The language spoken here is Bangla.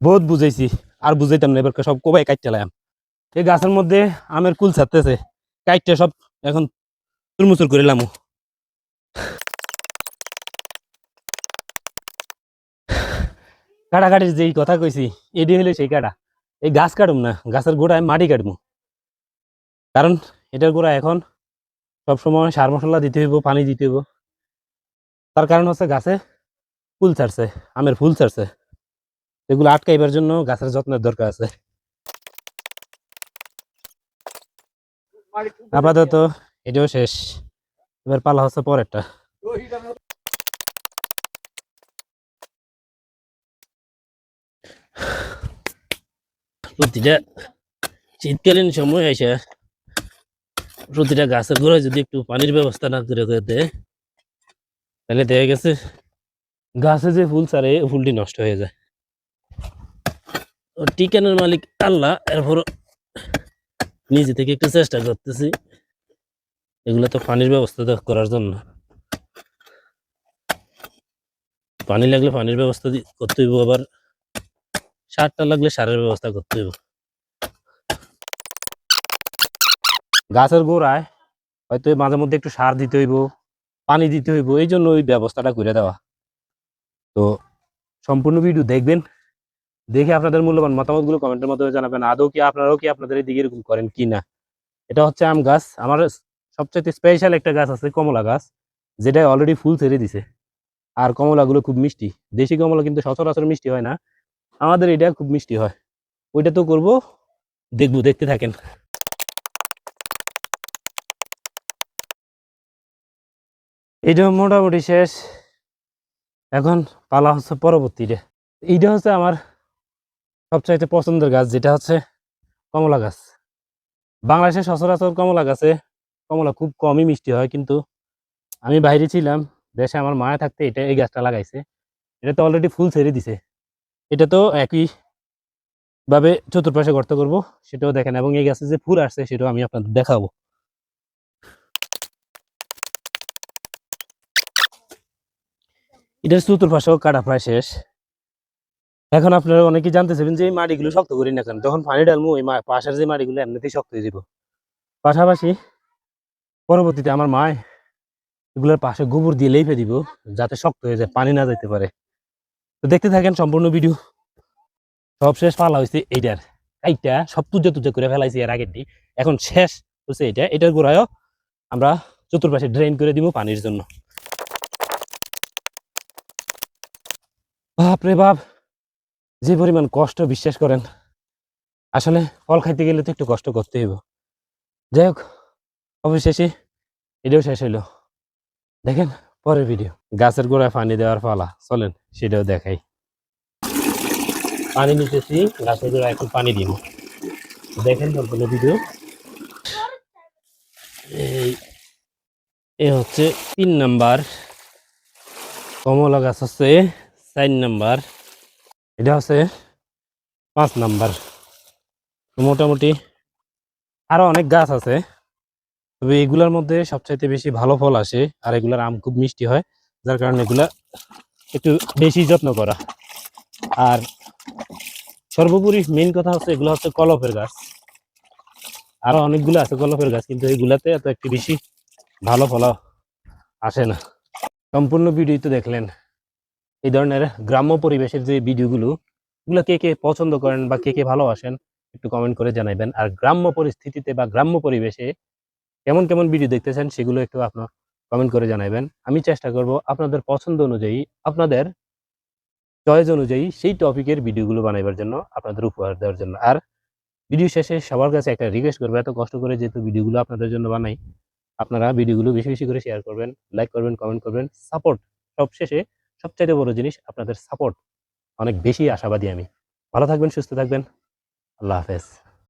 বহুত বুঝাইছি আর বুঝাইতাম না, এবার সব কোবাই কাটতে লাম। এই গাছের মধ্যে আমের কুল ছাড়তেছে, কাটতে সব এখন চুরমুচুর করে লামু। কাটাকাটির যেই কথা কইছি এটি হলে সেই কাটা। এই গাছ কাটুম না, গাছের গোড়ায় মাটি কাটবো, কারণ এটার গোড়া এখন সবসময় সার মশলা দিতে হইব, পানি দিতে হইব। তার কারণ হচ্ছে গাছে ফুল ছাড়ছে, আমের ফুল ছাড়ছে, এগুলো আটকাইবার জন্য গাছের যত্নের দরকার আছে। আপাতত এটাও শেষ, এবার পালা হচ্ছে পরেরটা। প্রতিটা শীতকালীন সময় এসে প্রতিটা গাছের গোড়ায় যদি একটু পানির ব্যবস্থা না করে দেয়, তাহলে দেখা গেছে গাছে যে ফুল ছাড়ে ফুলটি নষ্ট হয়ে যায়। টিকানের মালিক আল্লাহ, এরপর নিজে থেকে একটু চেষ্টা করতেছি এগুলো তো পানির ব্যবস্থা করার জন্য। পানি লাগলে পানির ব্যবস্থা করতে হইব, আবার সারটা লাগলে সারের ব্যবস্থা করতে হইব। গাছের গোড়ায় হয়তো মাঝে মধ্যে একটু সার দিতে হইব, পানি দিতে হইব, এই জন্য ওই ব্যবস্থাটা করে দেওয়া। তো সম্পূর্ণ ভিডিও দেখবেন, দেখে আপনাদের মূল্যবান মতামতগুলো কমেন্টের মাধ্যমে জানাবেন। আদৌ কি আপনারাও কি আপনাদের এই দিকে এরকম করেন কি না। এটা হচ্ছে আম গাছ। আমার সবচেয়ে স্পেশাল একটা গাছ আছে কমলা গাছ, যেটা অলরেডি ফুল ছেড়ে দিছে। আর কমলাগুলো খুব মিষ্টি, দেশি কমলা কিন্তু সচরাচর মিষ্টি হয় না, আমাদের এটা খুব মিষ্টি হয়। ওইটা তো করব, দেখবো, দেখতে থাকেন। এটা মোটামুটি শেষ, এখন পালা হচ্ছে পরবর্তীটা। এইটা হচ্ছে আমার সবচাইতে পছন্দের গাছ, যেটা হচ্ছে কমলা গাছ। বাংলাদেশে সচরাচর কমলা গাছে কমলা খুব কমই মিষ্টি হয়, কিন্তু আমি বাইরে ছিলাম, দেশে আমার মায়া থাকতে এটা এই গাছটা লাগাইছে। এটা তো অলরেডি ফুল ছেড়ে দিছে, এটা তো একই ভাবে চতুর্পাশে গর্ত করব, সেটাও দেখেন, এবং এই গাছে যে ফুল আসছে সেটাও আমি আপনাদের দেখাবো। এটার চতুর্পাশেও কাটা প্রায় শেষ। এখন আপনারা অনেকেই জানতে চাইবেন যে এই মাটিগুলো শক্ত করি না কেন, যখন পানি ডালমু এই পাশের যে মাটিগুলো এমনিতেই শক্ত হয়ে যাব। পাশাপাশি পরবর্তীতে আমার মা এগুলোর পাশে গোবর দিয়ে লেপে দিব, যাতে শক্ত হয়ে যায়, পানি না যেতে পারে। তো দেখতে থাকেন সম্পূর্ণ ভিডিও। সব শেষ পালা হয়েছে এইটার, এইটা সব তুজে তুজে করে ফেলাইছি এর আগেরটি, এখন শেষ হচ্ছে এটা। এটার গোড়ায়ও আমরা চতুর্পাশে ড্রেন করে দিব পানির জন্য। বাপরে বাপ, যে পরিমাণ কষ্ট, বিশ্বাস করেন। আসলে ফল খাইতে গেলে তো একটু কষ্ট করতে হইব। যাই হোক, অবশেষে এটাও শেষ হইলো। দেখেন পরের ভিডিও। গাছের গোড়ায় পানি দেওয়ার পালা, চলেন সেটাও দেখাই। পানি নিতেছি গাছের গোড়ায়, এখন পানি দিব, দেখেন সম্পূর্ণ ভিডিও। এই হচ্ছে 3 নাম্বার কমলা গাছ, হচ্ছে 4 নাম্বার, এটা হচ্ছে 5 নাম্বার। মোটামুটি আরো অনেক গাছ আছে, তবে এগুলার মধ্যে সবচাইতে বেশি ভালো ফল আসে, আর এগুলার আম খুব মিষ্টি হয়, যার কারণে এগুলা একটু বেশি যত্ন করা। আর সর্বোপরি মেইন কথা হচ্ছে এগুলো হচ্ছে কলপের গাছ। আরো অনেকগুলো আছে কলপের গাছ, কিন্তু এগুলাতে এত একটু বেশি ভালো ফল আসে না। সম্পূর্ণ ভিডিও তো দেখলেন। এই ধরনের গ্রাম্য পরিবেশের যে ভিডিওগুলো, এগুলো কে কে পছন্দ করেন বা কে কে ভালোবাসেন একটু কমেন্ট করে জানাবেন। আর গ্রাম্য পরিস্থিতিতে বা গ্রাম্য পরিবেশে কেমন কেমন ভিডিও দেখতে চান সেগুলো একটু আপনার কমেন্ট করে জানাবেন। আমি চেষ্টা করব আপনাদের পছন্দ অনুযায়ী, আপনাদের চয়েস অনুযায়ী সেই টপিকের ভিডিওগুলো বানাবার জন্য, আপনাদের উপহার দেওয়ার জন্য। আর ভিডিও শেষে সবার কাছে একটা রিকোয়েস্ট করবো, এত কষ্ট করে যেহেতু ভিডিওগুলো আপনাদের জন্য বানাই, আপনারা ভিডিওগুলো বেশি বেশি করে শেয়ার করবেন, লাইক করবেন, কমেন্ট করবেন, সাপোর্ট। সবশেষে সবচাইতে বড় জিনিস আপনাদের সাপোর্ট, অনেক বেশি আশাবাদী আমি। ভালো থাকবেন, সুস্থ থাকবেন, আল্লাহ হাফেজ।